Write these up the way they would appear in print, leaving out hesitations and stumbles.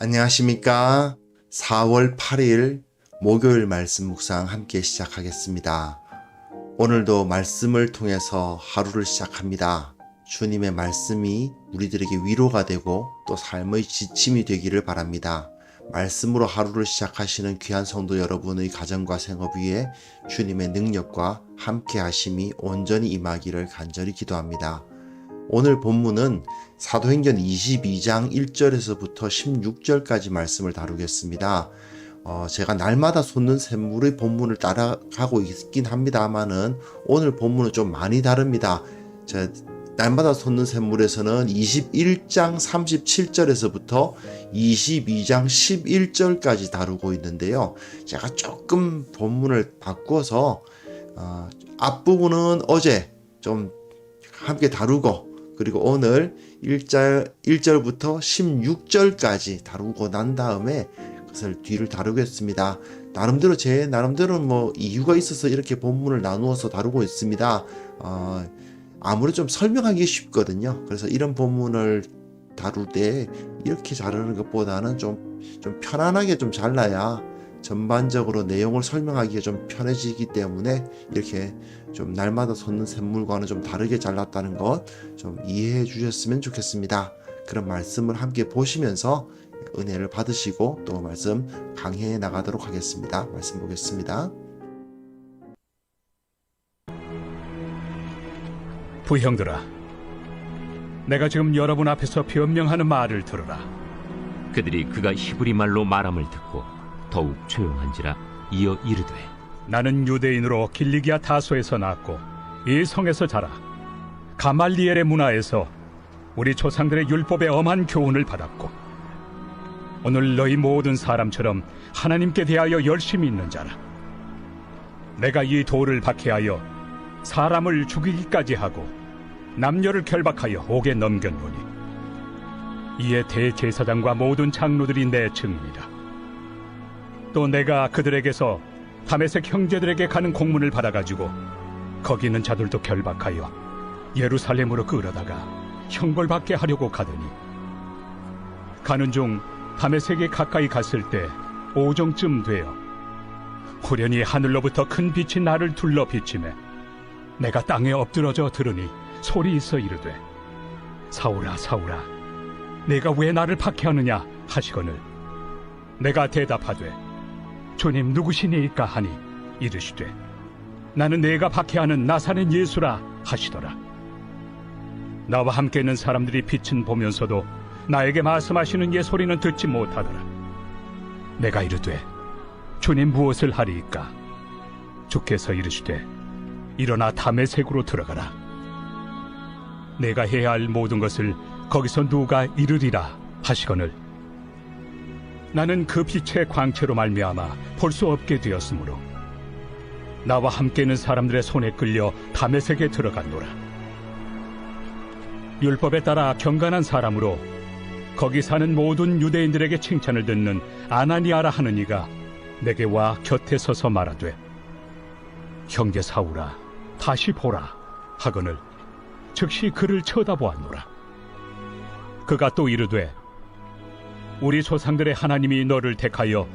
안녕하십니까. 4월 8일 목요일 말씀 묵상 함께 시작하겠습니다. 오늘도 말씀을 통해서 하루를 시작합니다. 주님의 말씀이 우리들에게 위로가 되고 또 삶의 지침이 되기를 바랍니다. 말씀으로 하루를 시작하시는 귀한 성도 여러분의 가정과 생업 위에 주님의 능력과 함께 하심이 온전히 임하기를 간절히 기도합니다. 오늘 본문은 사도행전 22장 1절에서부터 16절까지 말씀을 다루겠습니다. 제가 날마다 솟는 샘물의 본문을 따라가고 있긴 합니다만은 오늘 본문은 좀 많이 다릅니다. 날마다 솟는 샘물에서는 21장 37절에서부터 22장 11절까지 다루고 있는데요. 제가 조금 본문을 바꾸어서 앞부분은 어제 좀 함께 다루고 그리고 오늘 1절부터 16절까지 다루고 난 다음에 그것을 뒤를 다루겠습니다. 나름대로 제 나름대로 이유가 있어서 이렇게 본문을 나누어서 다루고 있습니다. 아무래도 좀 설명하기 쉽거든요. 그래서 이런 본문을 다룰 때 이렇게 자르는 것보다는 좀 편안하게 좀 잘라야 전반적으로 내용을 설명하기가 좀 편해지기 때문에 이렇게 좀 날마다 솟는 샘물과는 좀 다르게 잘랐다는 것 좀 이해해 주셨으면 좋겠습니다. 그런 말씀을 함께 보시면서 은혜를 받으시고 또 말씀 강해해 나가도록 하겠습니다. 말씀 보겠습니다. 부형들아, 내가 지금 여러분 앞에서 변명하는 말을 들으라. 그들이 그가 히브리 말로 말함을 듣고 더욱 조용한지라 이어 이르되 나는 유대인으로 길리기아 타소에서 낳았고 이 성에서 자라 가말리엘의 문화에서 우리 조상들의 율법의 엄한 교훈을 받았고 오늘 너희 모든 사람처럼 하나님께 대하여 열심히 있는 자라. 내가 이 돌을 박해하여 사람을 죽이기까지 하고 남녀를 결박하여 옥에 넘겼노니 이에 대제사장과 모든 장로들이 내 증인이라. 또 내가 그들에게서 다메섹 형제들에게 가는 공문을 받아가지고 거기 있는 자들도 결박하여 예루살렘으로 끌어다가 형벌받게 하려고 가더니 가는 중 다메섹에 가까이 갔을 때 오정쯤 되어 후련히 하늘로부터 큰 빛이 나를 둘러 비치매 내가 땅에 엎드러져 들으니 소리 있어 이르되 사울아 사울아 내가 왜 나를 박해하느냐 하시거늘 내가 대답하되 주님 누구시니까 하니 이르시되 나는 내가 박해하는 나사렛 예수라 하시더라. 나와 함께 있는 사람들이 빛은 보면서도 나에게 말씀하시는 예 소리는 듣지 못하더라. 내가 이르되 주님 무엇을 하리이까? 주께서 이르시되 일어나 다메섹으로 들어가라. 내가 해야 할 모든 것을 거기서 누가 이르리라 하시거늘 나는 그 빛의 광채로 말미암아 볼 수 없게 되었으므로 나와 함께 있는 사람들의 손에 끌려 다메섹에 들어갔노라. 율법에 따라 경건한 사람으로 거기 사는 모든 유대인들에게 칭찬을 듣는 아나니아라 하는 이가 내게 와 곁에 서서 말하되 형제 사울아 다시 보라 하거늘 즉시 그를 쳐다보았노라. 그가 또 이르되 우리 조상들의 하나님이 너를 택하여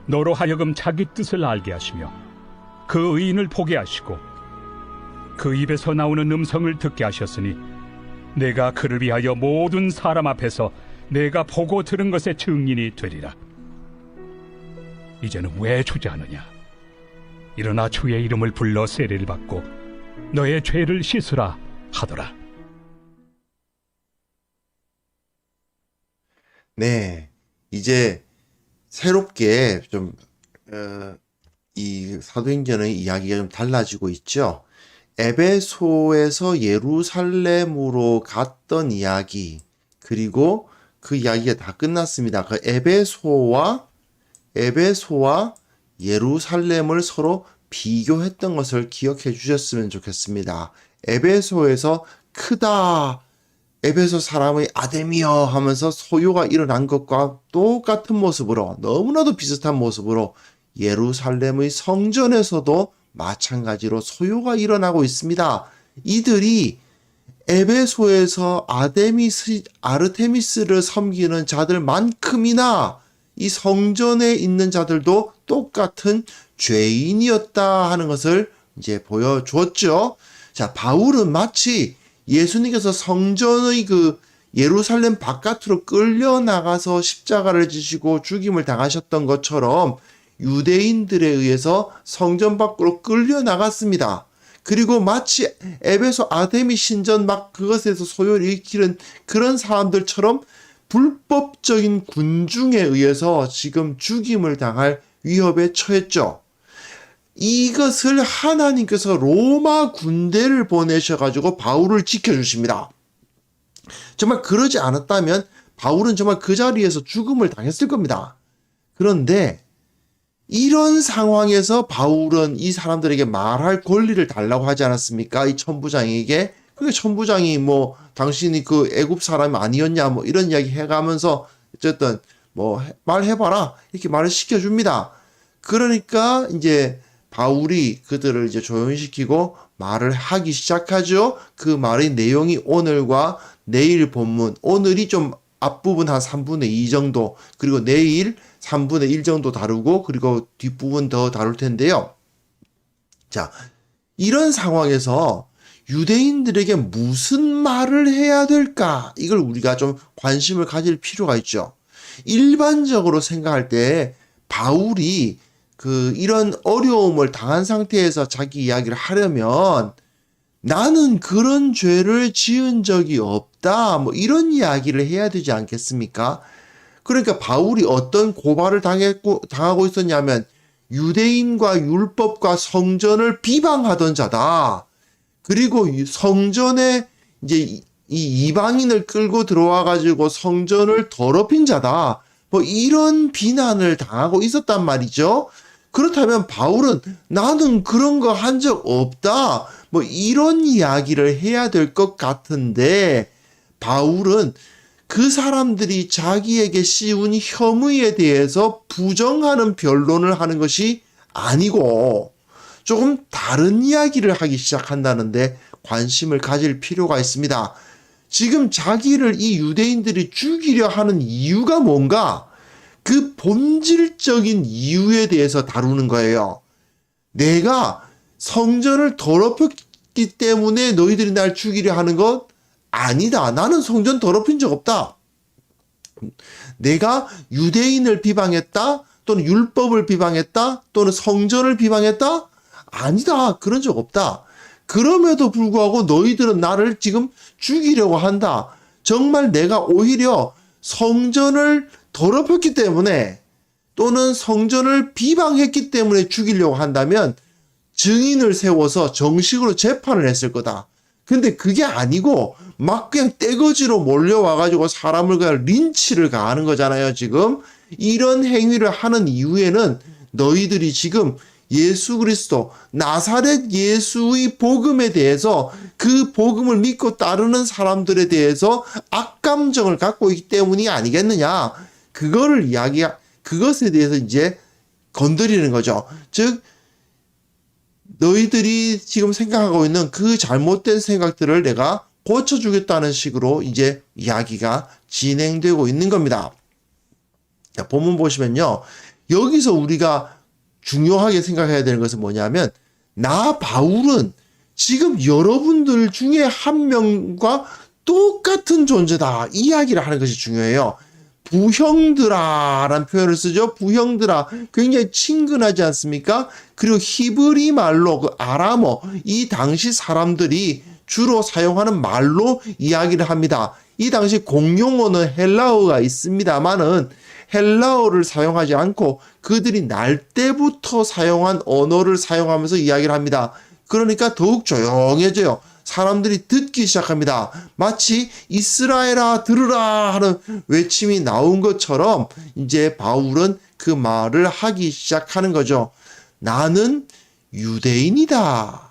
너로 하여금 자기 뜻을 알게 하시며 그 의인을 보게 하시고 그 입에서 나오는 음성을 듣게 하셨으니 내가 그를 위하여 모든 사람 앞에서 내가 보고 들은 것의 증인이 되리라. 이제는 왜 주저하느냐? 일어나 주의 이름을 불러 세례를 받고 너의 죄를 씻으라 하더라. 네, 이제 새롭게 좀 이 사도행전의 이야기가 좀 달라지고 있죠. 에베소에서 예루살렘으로 갔던 이야기, 그리고 그 이야기가 다 끝났습니다. 그 에베소와 예루살렘을 서로 비교했던 것을 기억해 주셨으면 좋겠습니다. 에베소에서 크다, 에베소 사람의 아데미여 하면서 소요가 일어난 것과 똑같은 모습으로, 너무나도 비슷한 모습으로 예루살렘의 성전에서도 마찬가지로 소요가 일어나고 있습니다. 이들이 에베소에서 아르테미스를 섬기는 자들만큼이나 이 성전에 있는 자들도 똑같은 죄인이었다 하는 것을 이제 보여주었죠. 자, 바울은 마치 예수님께서 성전의 그 예루살렘 바깥으로 끌려나가서 십자가를 지시고 죽임을 당하셨던 것처럼 유대인들에 의해서 성전 밖으로 끌려나갔습니다. 그리고 마치 에베소 아데미 신전 막 그것에서 소요를 일으키는 그런 사람들처럼 불법적인 군중에 의해서 지금 죽임을 당할 위협에 처했죠. 이것을 하나님께서 로마 군대를 보내셔가지고 바울을 지켜주십니다. 정말 그러지 않았다면 바울은 정말 그 자리에서 죽음을 당했을 겁니다. 그런데 이런 상황에서 바울은 이 사람들에게 말할 권리를 달라고 하지 않았습니까? 이 천부장에게. 그게 천부장이 뭐 당신이 그 애굽 사람이 아니었냐 뭐 이런 이야기 해가면서 어쨌든 뭐 말해봐라 이렇게 말을 시켜줍니다. 그러니까 이제 바울이 그들을 이제 조용시키고 말을 하기 시작하죠. 그 말의 내용이 오늘과 내일 본문, 오늘이 좀 앞부분 한 3분의 2 정도, 그리고 내일 3분의 1 정도 다루고, 그리고 뒷부분 더 다룰 텐데요. 자, 이런 상황에서 유대인들에게 무슨 말을 해야 될까? 이걸 우리가 좀 관심을 가질 필요가 있죠. 일반적으로 생각할 때 바울이 이런 어려움을 당한 상태에서 자기 이야기를 하려면 나는 그런 죄를 지은 적이 없다. 뭐 이런 이야기를 해야 되지 않겠습니까? 그러니까 바울이 어떤 고발을 당하고 있었냐면 유대인과 율법과 성전을 비방하던 자다. 그리고 성전에 이제 이 이방인을 끌고 들어와 가지고 성전을 더럽힌 자다. 뭐 이런 비난을 당하고 있었단 말이죠. 그렇다면 바울은 나는 그런 거 한 적 없다. 뭐 이런 이야기를 해야 될 것 같은데 바울은 그 사람들이 자기에게 씌운 혐의에 대해서 부정하는 변론을 하는 것이 아니고 조금 다른 이야기를 하기 시작한다는데 관심을 가질 필요가 있습니다. 지금 자기를 이 유대인들이 죽이려 하는 이유가 뭔가? 그 본질적인 이유에 대해서 다루는 거예요. 내가 성전을 더럽혔기 때문에 너희들이 날 죽이려 하는 것 아니다. 나는 성전 더럽힌 적 없다. 내가 유대인을 비방했다 또는 율법을 비방했다 또는 성전을 비방했다? 아니다. 그런 적 없다. 그럼에도 불구하고 너희들은 나를 지금 죽이려고 한다. 정말 내가 오히려 성전을 더럽혔기 때문에 또는 성전을 비방했기 때문에 죽이려고 한다면 증인을 세워서 정식으로 재판을 했을 거다. 근데 그게 아니고 막 그냥 떼거지로 몰려와가지고 사람을 그냥 린치를 가하는 거잖아요. 지금 이런 행위를 하는 이유에는 너희들이 지금 예수 그리스도 나사렛 예수의 복음에 대해서 그 복음을 믿고 따르는 사람들에 대해서 악감정을 갖고 있기 때문이 아니겠느냐. 그것에 대해서 이제 건드리는 거죠. 즉 너희들이 지금 생각하고 있는 그 잘못된 생각들을 내가 고쳐주겠다는 식으로 이제 이야기가 진행되고 있는 겁니다. 자, 본문 보시면요. 여기서 우리가 중요하게 생각해야 되는 것은 뭐냐면 나 바울은 지금 여러분들 중에 한 명과 똑같은 존재다. 이 이야기를 하는 것이 중요해요. 부형들아라는 표현을 쓰죠. 부형들아. 굉장히 친근하지 않습니까? 그리고 히브리 말로 그 아람어 이 당시 사람들이 주로 사용하는 말로 이야기를 합니다. 이 당시 공용어는 헬라어가 있습니다만은 헬라어를 사용하지 않고 그들이 날 때부터 사용한 언어를 사용하면서 이야기를 합니다. 그러니까 더욱 조용해져요. 사람들이 듣기 시작합니다. 마치 이스라엘아 들으라 하는 외침이 나온 것처럼 이제 바울은 그 말을 하기 시작하는 거죠. 나는 유대인이다.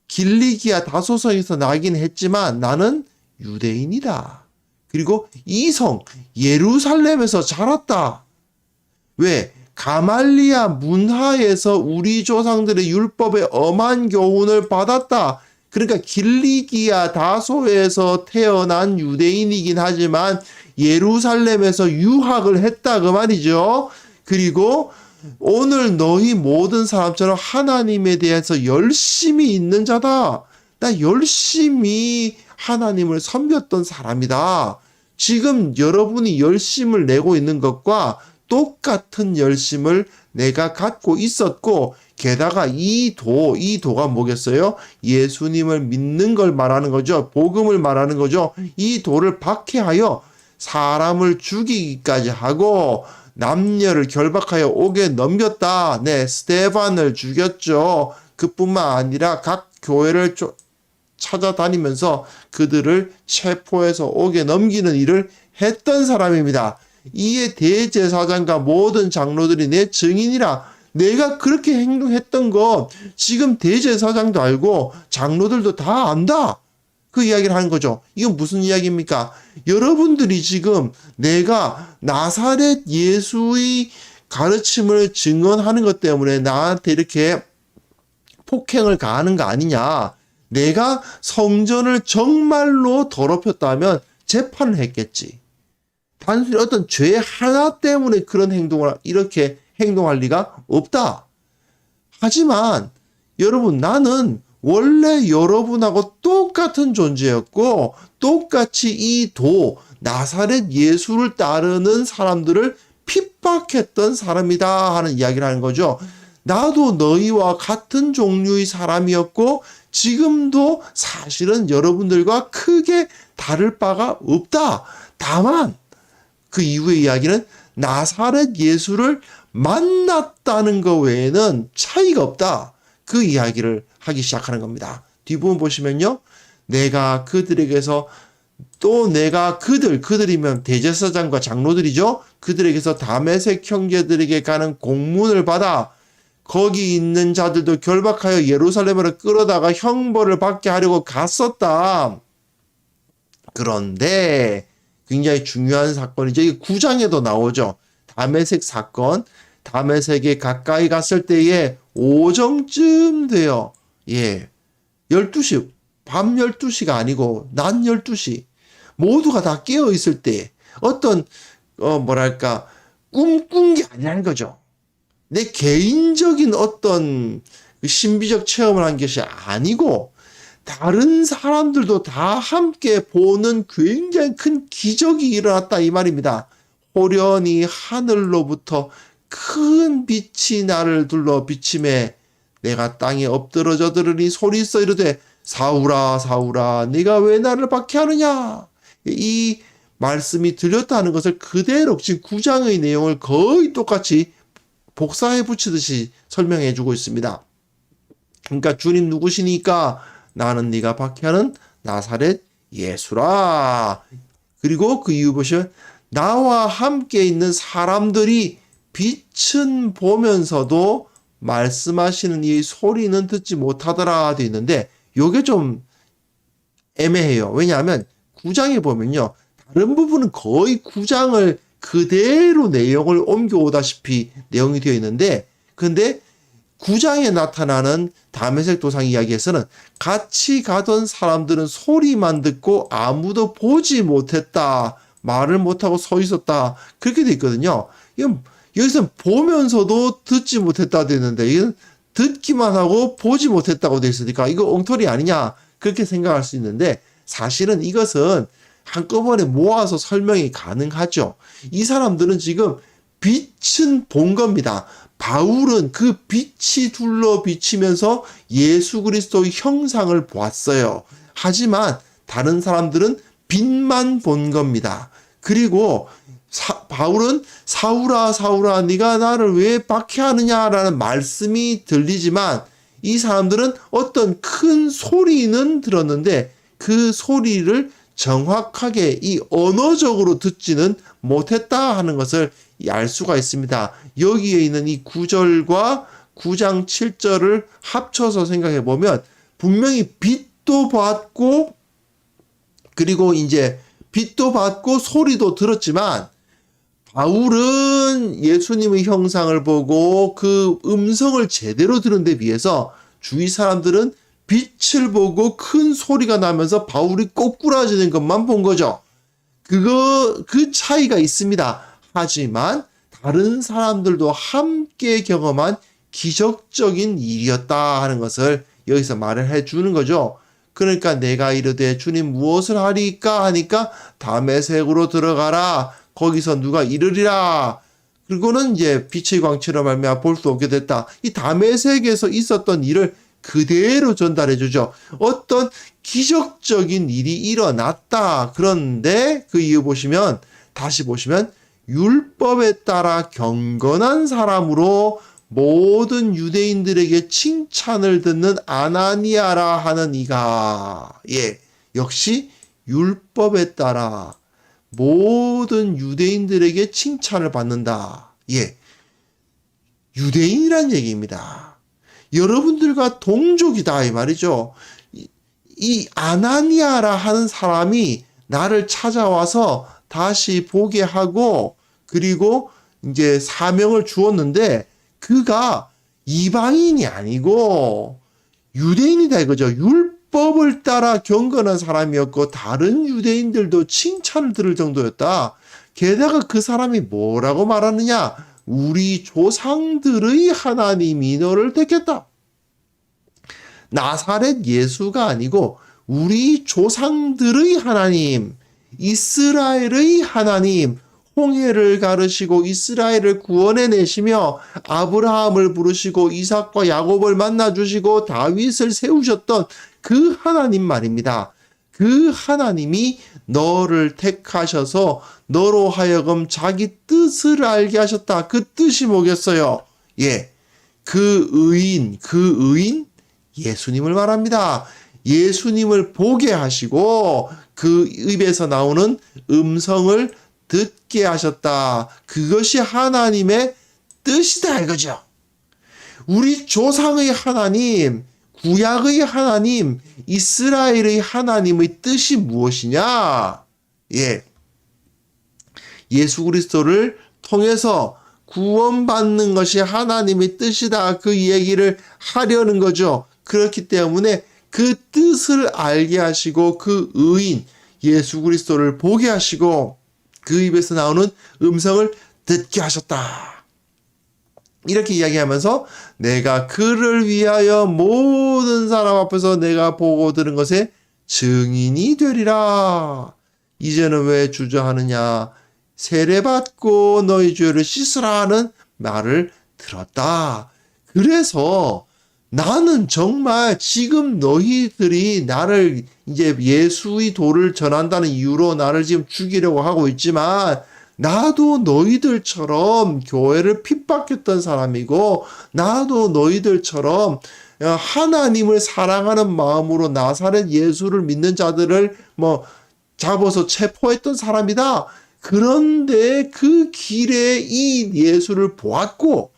길리기아 다소성에서 나긴 했지만 나는 유대인이다. 그리고 이성 예루살렘에서 자랐다. 왜? 가말리아 문화에서 우리 조상들의 율법의 엄한 교훈을 받았다. 그러니까 길리기아 다소에서 태어난 유대인이긴 하지만 예루살렘에서 유학을 했다 그 말이죠. 그리고 오늘 너희 모든 사람처럼 하나님에 대해서 열심히 있는 자다. 나 열심히 하나님을 섬겼던 사람이다. 지금 여러분이 열심을 내고 있는 것과 똑같은 열심을 내가 갖고 있었고, 게다가 이 도가 뭐겠어요? 예수님을 믿는 걸 말하는 거죠. 복음을 말하는 거죠. 이 도를 박해하여 사람을 죽이기까지 하고 남녀를 결박하여 옥에 넘겼다. 네, 스데반을 죽였죠. 그뿐만 아니라 각 교회를 찾아다니면서 그들을 체포해서 옥에 넘기는 일을 했던 사람입니다. 이에 대제사장과 모든 장로들이 내 증인이라. 내가 그렇게 행동했던 거 지금 대제사장도 알고 장로들도 다 안다. 그 이야기를 하는 거죠. 이건 무슨 이야기입니까? 여러분들이 지금 내가 나사렛 예수의 가르침을 증언하는 것 때문에 나한테 이렇게 폭행을 가하는 거 아니냐. 내가 성전을 정말로 더럽혔다면 재판을 했겠지. 단순히 어떤 죄 하나 때문에 그런 행동을 이렇게 행동할 리가 없다. 하지만 여러분, 나는 원래 여러분하고 똑같은 존재였고 똑같이 이 나사렛 예수를 따르는 사람들을 핍박했던 사람이다 하는 이야기를 하는 거죠. 나도 너희와 같은 종류의 사람이었고 지금도 사실은 여러분들과 크게 다를 바가 없다. 다만 그 이후의 이야기는 나사렛 예수를 만났다는 것 외에는 차이가 없다. 그 이야기를 하기 시작하는 겁니다. 뒷부분 보시면요. 내가 그들에게서 또 내가 그들이면 대제사장과 장로들이죠. 그들에게서 다메섹 형제들에게 가는 공문을 받아 거기 있는 자들도 결박하여 예루살렘으로 끌어다가 형벌을 받게 하려고 갔었다. 그런데 굉장히 중요한 사건이죠. 이 9장에도 나오죠. 다메섹 사건. 다메섹에 가까이 갔을 때에 오정쯤 돼요. 12시, 밤 12시가 아니고 낮 12시. 모두가 다 깨어 있을 때 어떤 꿈꾼 게 아니라는 거죠. 내 개인적인 어떤 신비적 체험을 한 것이 아니고 다른 사람들도 다 함께 보는 굉장히 큰 기적이 일어났다 이 말입니다. 호련히 하늘로부터 큰 빛이 나를 둘러 비침에 내가 땅에 엎드러져 들으니 소리써 이르되 사울아 사울아 네가 왜 나를 박해하느냐. 이 말씀이 들렸다는 것을 그대로 지금 9장의 내용을 거의 똑같이 복사해 붙이듯이 설명해 주고 있습니다. 그러니까 주님 누구시니까 나는 네가 박해하는 나사렛 예수라. 그리고 그 이유 보시면 나와 함께 있는 사람들이 빛은 보면서도 말씀하시는 이 소리는 듣지 못하더라 되어 있는데 이게 좀 애매해요. 왜냐하면 9장에 보면요. 다른 부분은 거의 9장을 그대로 내용을 옮겨오다시피 내용이 되어 있는데 근데 9장에 나타나는 다메섹 도상 이야기에서는 같이 가던 사람들은 소리만 듣고 아무도 보지 못했다. 말을 못하고 서 있었다. 그렇게 되어 있거든요. 여기서 보면서도 듣지 못했다 되는데 이건 듣기만 하고 보지 못했다고 되어 있으니까 이거 엉터리 아니냐 그렇게 생각할 수 있는데 사실은 이것은 한꺼번에 모아서 설명이 가능하죠. 이 사람들은 지금 빛은 본 겁니다. 바울은 그 빛이 둘러 비치면서 예수 그리스도의 형상을 보았어요. 하지만 다른 사람들은 빛만 본 겁니다. 그리고 바울은 사울아 사울아 네가 나를 왜 박해하느냐라는 말씀이 들리지만 이 사람들은 어떤 큰 소리는 들었는데 그 소리를 정확하게 이 언어적으로 듣지는 못했다 하는 것을 알 수가 있습니다. 여기에 있는 이 9절과 9장 7절을 합쳐서 생각해 보면 분명히 빛도 봤고 그리고 이제 빛도 봤고 소리도 들었지만 바울은 예수님의 형상을 보고 그 음성을 제대로 들은 데 비해서 주위 사람들은 빛을 보고 큰 소리가 나면서 바울이 꼬꾸라지는 것만 본 거죠. 그 차이가 있습니다. 하지만 다른 사람들도 함께 경험한 기적적인 일이었다 하는 것을 여기서 말을 해주는 거죠. 그러니까 내가 이르되 주님 무엇을 하리까 하니까 다메섹으로 들어가라. 거기서 누가 이르리라. 그리고는 이제 빛의 광채로 말미암아 볼 수 없게 됐다. 이 다메섹에서 있었던 일을 그대로 전달해 주죠. 어떤 기적적인 일이 일어났다. 그런데 그 이유 보시면 다시 보시면 율법에 따라 경건한 사람으로 모든 유대인들에게 칭찬을 듣는 아나니아라 하는 이가 역시 율법에 따라 모든 유대인들에게 칭찬을 받는다. 유대인이란 얘기입니다. 여러분들과 동족이다 이 말이죠. 이 아나니아라 하는 사람이 나를 찾아와서 다시 보게 하고 그리고 이제 사명을 주었는데 그가 이방인이 아니고 유대인이다 이거죠. 율법을 따라 경건한 사람이었고 다른 유대인들도 칭찬을 들을 정도였다. 게다가 그 사람이 뭐라고 말하느냐? 우리 조상들의 하나님이 너를 택했다. 나사렛 예수가 아니고 우리 조상들의 하나님, 이스라엘의 하나님, 홍해를 가르시고 이스라엘을 구원해내시며 아브라함을 부르시고 이삭과 야곱을 만나주시고 다윗을 세우셨던 그 하나님 말입니다. 그 하나님이 너를 택하셔서 너로 하여금 자기 뜻을 알게 하셨다. 그 뜻이 뭐겠어요? 그 의인 예수님을 말합니다. 예수님을 보게 하시고 그 입에서 나오는 음성을 듣게 하셨다. 그것이 하나님의 뜻이다 이거죠. 우리 조상의 하나님, 구약의 하나님, 이스라엘의 하나님의 뜻이 무엇이냐? 예수 그리스도를 통해서 구원받는 것이 하나님의 뜻이다. 그 얘기를 하려는 거죠. 그렇기 때문에 그 뜻을 알게 하시고 그 의인 예수 그리스도를 보게 하시고 그 입에서 나오는 음성을 듣게 하셨다. 이렇게 이야기하면서 내가 그를 위하여 모든 사람 앞에서 내가 보고 들은 것에 증인이 되리라. 이제는 왜 주저하느냐? 세례받고 너희 죄를 씻으라 하는 말을 들었다. 그래서 나는 정말 지금 너희들이 나를 이제 예수의 도를 전한다는 이유로 나를 지금 죽이려고 하고 있지만 나도 너희들처럼 교회를 핍박했던 사람이고 나도 너희들처럼 하나님을 사랑하는 마음으로 나사렛 예수를 믿는 자들을 잡아서 체포했던 사람이다. 그런데 그 길에 이 예수를 보았고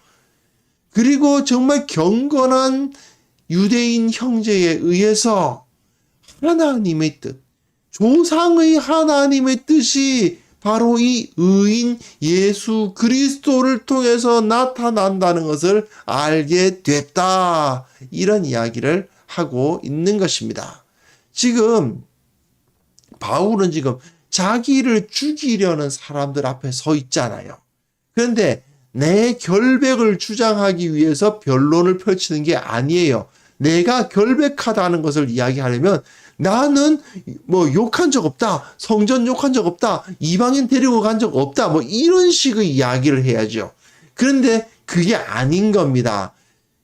그리고 정말 경건한 유대인 형제에 의해서 하나님의 뜻, 조상의 하나님의 뜻이 바로 이 의인 예수 그리스도를 통해서 나타난다는 것을 알게 됐다. 이런 이야기를 하고 있는 것입니다. 지금 바울은 지금 자기를 죽이려는 사람들 앞에 서 있잖아요. 그런데 내 결백을 주장하기 위해서 변론을 펼치는 게 아니에요. 내가 결백하다는 것을 이야기하려면 나는 욕한 적 없다. 성전 욕한 적 없다. 이방인 데리고 간 적 없다. 이런 식의 이야기를 해야죠. 그런데 그게 아닌 겁니다.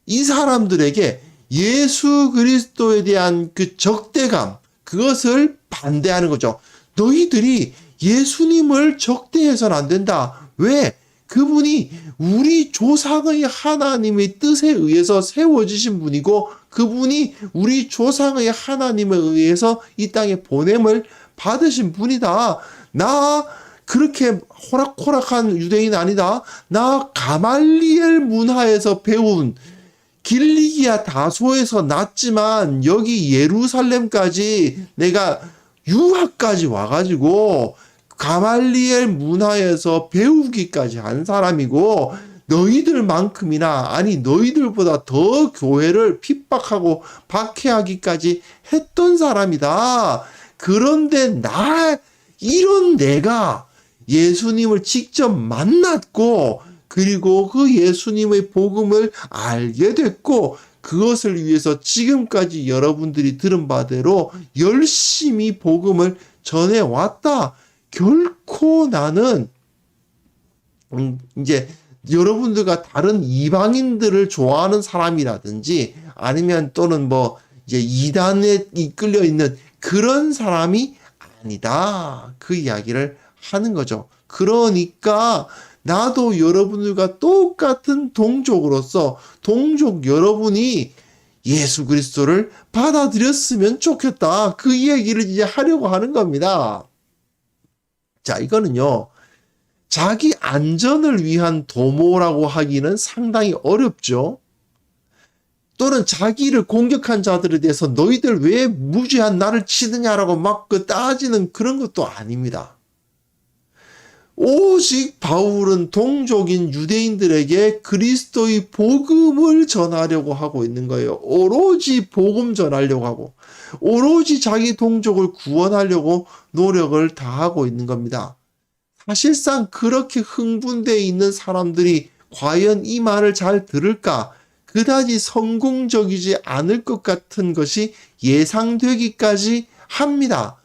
이 사람들에게 예수 그리스도에 대한 그 적대감, 그것을 반대하는 거죠. 너희들이 예수님을 적대해서는 안 된다. 왜? 그분이 우리 조상의 하나님의 뜻에 의해서 세워지신 분이고 그분이 우리 조상의 하나님에 의해서 이 땅에 보냄을 받으신 분이다. 나 그렇게 호락호락한 유대인 아니다. 나 가말리엘 문화에서 배운 길리기아 다소에서 났지만 여기 예루살렘까지 내가 유학까지 와가지고 가말리엘 문화에서 배우기까지 한 사람이고 너희들만큼이나, 아니 너희들보다 더 교회를 핍박하고 박해하기까지 했던 사람이다. 그런데 이런 내가 예수님을 직접 만났고, 그리고 그 예수님의 복음을 알게 됐고, 그것을 위해서 지금까지 여러분들이 들은 바대로 열심히 복음을 전해왔다. 결코 나는 이제 여러분들과 다른 이방인들을 좋아하는 사람이라든지, 아니면 또는 뭐 이제 이단에 이끌려 있는 그런 사람이 아니다. 그 이야기를 하는 거죠. 그러니까 나도 여러분들과 똑같은 동족으로서 동족 여러분이 예수 그리스도를 받아들였으면 좋겠다. 그 이야기를 이제 하려고 하는 겁니다. 자, 이거는요, 자기 안전을 위한 도모라고 하기는 상당히 어렵죠. 또는 자기를 공격한 자들에 대해서 너희들 왜 무죄한 나를 치느냐라고 막 따지는 그런 것도 아닙니다. 오직 바울은 동족인 유대인들에게 그리스도의 복음을 전하려고 하고 있는 거예요. 오로지 복음 전하려고 하고, 오로지 자기 동족을 구원하려고 노력을 다하고 있는 겁니다. 사실상 그렇게 흥분되어 있는 사람들이 과연 이 말을 잘 들을까? 그다지 성공적이지 않을 것 같은 것이 예상되기까지 합니다.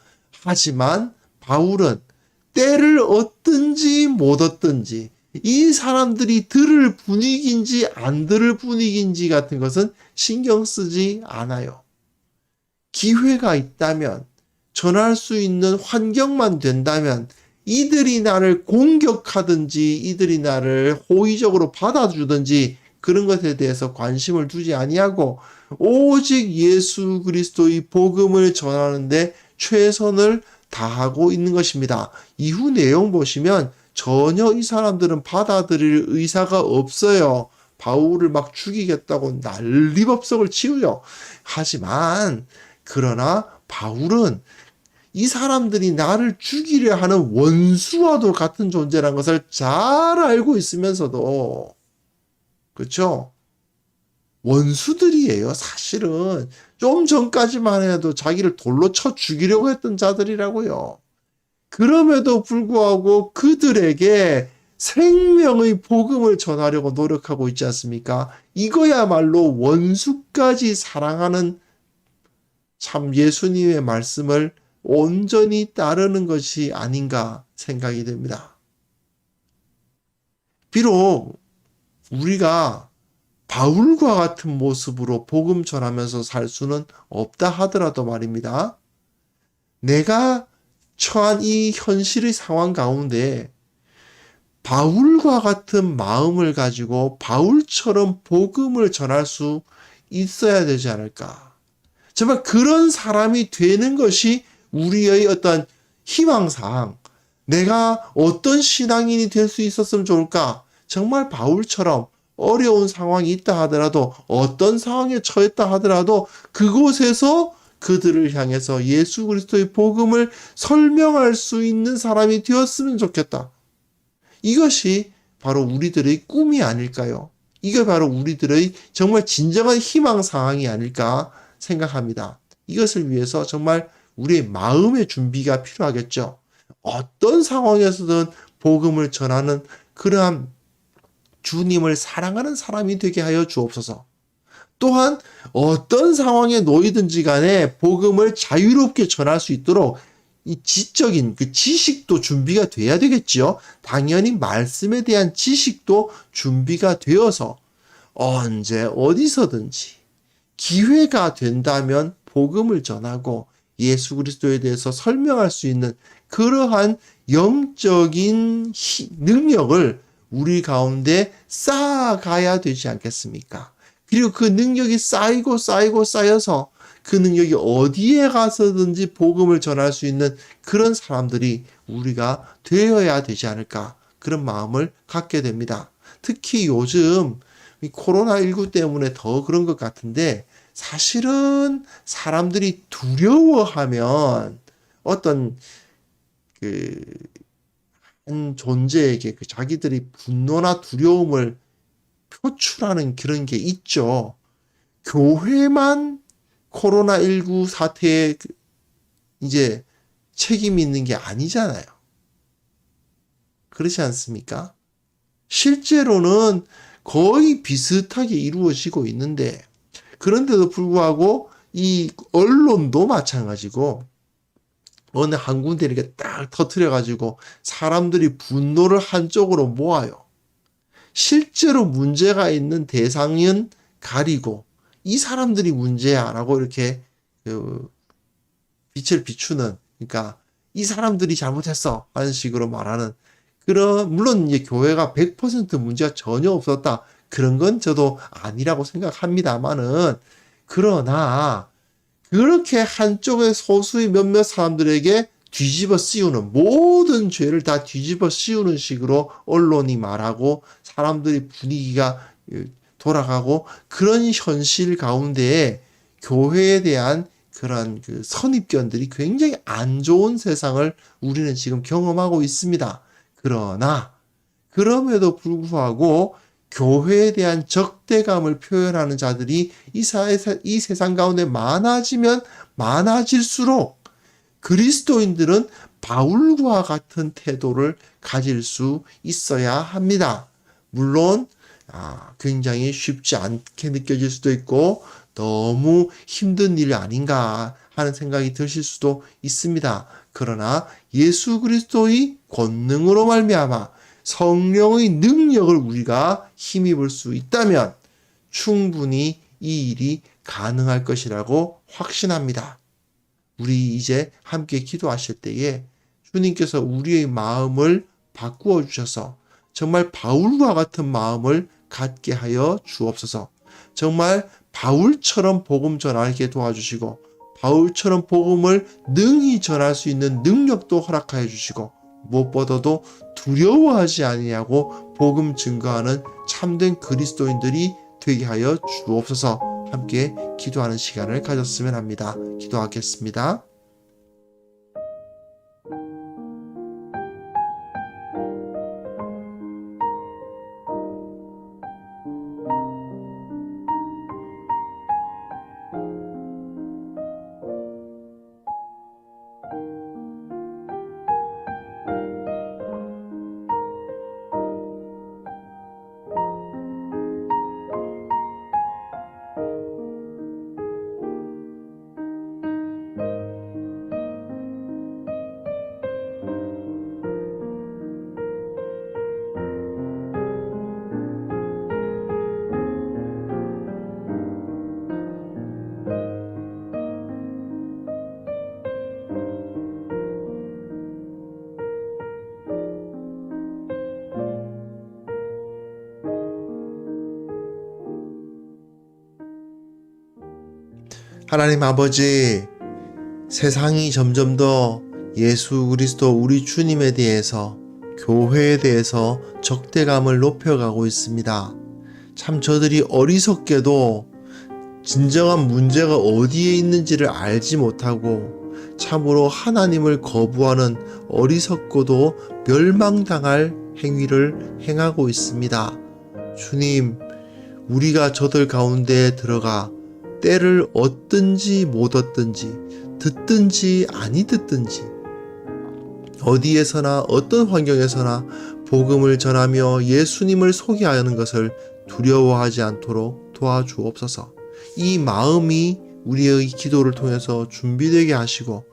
하지만 바울은 때를 얻든지 못 얻든지, 이 사람들이 들을 분위기인지 안 들을 분위기인지 같은 것은 신경 쓰지 않아요. 기회가 있다면, 전할 수 있는 환경만 된다면, 이들이 나를 공격하든지 이들이 나를 호의적으로 받아주든지 그런 것에 대해서 관심을 두지 아니하고 오직 예수 그리스도의 복음을 전하는데 최선을 다하고 있는 것입니다. 이후 내용 보시면 전혀 이 사람들은 받아들일 의사가 없어요. 바울을 막 죽이겠다고 난리법석을 치우죠. 하지만 그러나 바울은 이 사람들이 나를 죽이려 하는 원수와도 같은 존재라는 것을 잘 알고 있으면서도, 그렇죠? 원수들이에요. 사실은 좀 전까지만 해도 자기를 돌로 쳐 죽이려고 했던 자들이라고요. 그럼에도 불구하고 그들에게 생명의 복음을 전하려고 노력하고 있지 않습니까? 이거야말로 원수까지 사랑하는 참 예수님의 말씀을 온전히 따르는 것이 아닌가 생각이 됩니다. 비록 우리가 바울과 같은 모습으로 복음 전하면서 살 수는 없다 하더라도 말입니다. 내가 처한 이 현실의 상황 가운데 바울과 같은 마음을 가지고 바울처럼 복음을 전할 수 있어야 되지 않을까. 정말 그런 사람이 되는 것이 우리의 어떤 희망사항, 내가 어떤 신앙인이 될 수 있었으면 좋을까? 정말 바울처럼 어려운 상황이 있다 하더라도, 어떤 상황에 처했다 하더라도 그곳에서 그들을 향해서 예수 그리스도의 복음을 설명할 수 있는 사람이 되었으면 좋겠다. 이것이 바로 우리들의 꿈이 아닐까요? 이게 바로 우리들의 정말 진정한 희망사항이 아닐까 생각합니다. 이것을 위해서 정말 우리의 마음의 준비가 필요하겠죠. 어떤 상황에서든 복음을 전하는 그러한 주님을 사랑하는 사람이 되게 하여 주옵소서. 또한 어떤 상황에 놓이든지 간에 복음을 자유롭게 전할 수 있도록 이 지적인 그 지식도 준비가 돼야 되겠지요. 당연히 말씀에 대한 지식도 준비가 되어서 언제 어디서든지 기회가 된다면 복음을 전하고 예수 그리스도에 대해서 설명할 수 있는 그러한 영적인 능력을 우리 가운데 쌓아가야 되지 않겠습니까? 그리고 그 능력이 쌓여서 그 능력이 어디에 가서든지 복음을 전할 수 있는 그런 사람들이 우리가 되어야 되지 않을까, 그런 마음을 갖게 됩니다. 특히 요즘 코로나19 때문에 더 그런 것 같은데, 사실은 사람들이 두려워하면 어떤 한 존재에게 자기들이 분노나 두려움을 표출하는 그런 게 있죠. 교회만 코로나19 사태에 이제 책임이 있는 게 아니잖아요. 그렇지 않습니까? 실제로는 거의 비슷하게 이루어지고 있는데, 그런데도 불구하고 이 언론도 마찬가지고 어느 한 군데 이렇게 딱 터트려가지고 사람들이 분노를 한쪽으로 모아요. 실제로 문제가 있는 대상은 가리고 이 사람들이 문제야라고 이렇게 빛을 비추는, 그러니까 이 사람들이 잘못했어 하는 식으로 말하는 그런, 물론 이제 교회가 100% 문제가 전혀 없었다 그런 건 저도 아니라고 생각합니다만은, 그러나 그렇게 한쪽의 소수의 몇몇 사람들에게 뒤집어 씌우는, 모든 죄를 다 뒤집어 씌우는 식으로 언론이 말하고 사람들이 분위기가 돌아가고, 그런 현실 가운데에 교회에 대한 그런 그 선입견들이 굉장히 안 좋은 세상을 우리는 지금 경험하고 있습니다. 그러나 그럼에도 불구하고 교회에 대한 적대감을 표현하는 자들이 이 세상 가운데 많아지면 많아질수록 그리스도인들은 바울과 같은 태도를 가질 수 있어야 합니다. 물론 굉장히 쉽지 않게 느껴질 수도 있고 너무 힘든 일 아닌가 하는 생각이 드실 수도 있습니다. 그러나 예수 그리스도의 권능으로 말미암아 성령의 능력을 우리가 힘입을 수 있다면 충분히 이 일이 가능할 것이라고 확신합니다. 우리 이제 함께 기도하실 때에 주님께서 우리의 마음을 바꾸어 주셔서 정말 바울과 같은 마음을 갖게 하여 주옵소서. 정말 바울처럼 복음 전하게 도와주시고 바울처럼 복음을 능히 전할 수 있는 능력도 허락하여 주시고, 무엇보다도 두려워하지 아니하고 복음 증거하는 참된 그리스도인들이 되게 하여 주옵소서. 함께 기도하는 시간을 가졌으면 합니다. 기도하겠습니다. 하나님 아버지, 세상이 점점 더 예수 그리스도 우리 주님에 대해서, 교회에 대해서 적대감을 높여가고 있습니다. 참 저들이 어리석게도 진정한 문제가 어디에 있는지를 알지 못하고 참으로 하나님을 거부하는 어리석고도 멸망당할 행위를 행하고 있습니다. 주님, 우리가 저들 가운데에 들어가 때를 얻든지 못 얻든지, 듣든지 아니 듣든지, 어디에서나 어떤 환경에서나 복음을 전하며 예수님을 소개하는 것을 두려워하지 않도록 도와주옵소서. 이 마음이 우리의 기도를 통해서 준비되게 하시고,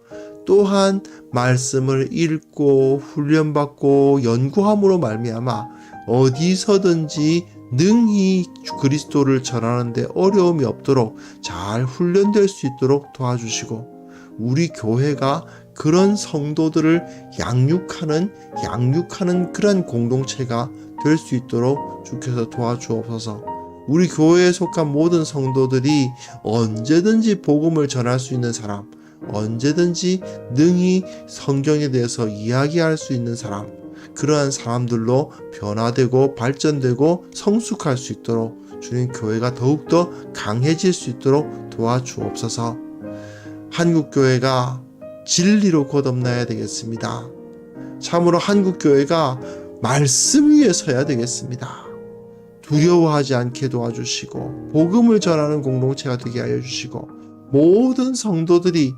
또한 말씀을 읽고 훈련받고 연구함으로 말미암아 어디서든지 능히 그리스도를 전하는데 어려움이 없도록 잘 훈련될 수 있도록 도와주시고, 우리 교회가 그런 성도들을 양육하는 그런 공동체가 될 수 있도록 주께서 도와주옵소서. 우리 교회에 속한 모든 성도들이 언제든지 복음을 전할 수 있는 사람, 언제든지 능히 성경에 대해서 이야기할 수 있는 사람, 그러한 사람들로 변화되고 발전되고 성숙할 수 있도록 주님, 교회가 더욱더 강해질 수 있도록 도와주옵소서. 한국교회가 진리로 거듭나야 되겠습니다. 참으로 한국교회가 말씀 위에 서야 되겠습니다. 두려워하지 않게 도와주시고 복음을 전하는 공동체가 되게 하여 주시고 모든 성도들이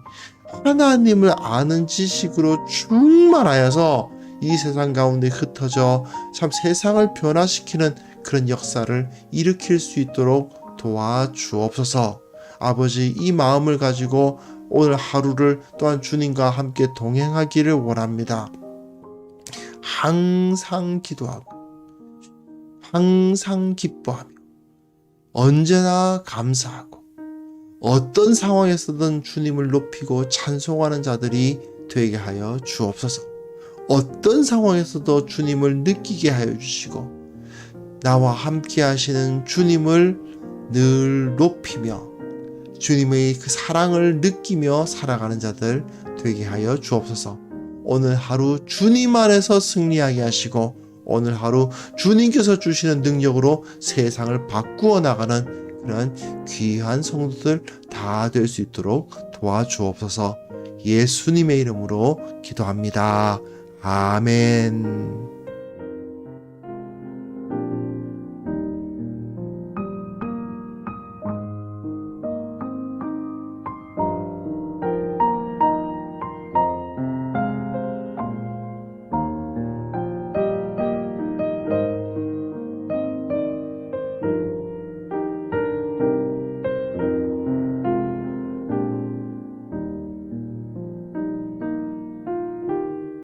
하나님을 아는 지식으로 충만하여서 이 세상 가운데 흩어져 참 세상을 변화시키는 그런 역사를 일으킬 수 있도록 도와주옵소서. 아버지, 이 마음을 가지고 오늘 하루를 또한 주님과 함께 동행하기를 원합니다. 항상 기도하고 항상 기뻐하며 언제나 감사하고 어떤 상황에서든 주님을 높이고 찬송하는 자들이 되게 하여 주옵소서. 어떤 상황에서도 주님을 느끼게 하여 주시고 나와 함께 하시는 주님을 늘 높이며 주님의 그 사랑을 느끼며 살아가는 자들 되게 하여 주옵소서. 오늘 하루 주님 안에서 승리하게 하시고 오늘 하루 주님께서 주시는 능력으로 세상을 바꾸어 나가는 그런 귀한 성도들 다 될 수 있도록 도와주옵소서. 예수님의 이름으로 기도합니다. 아멘.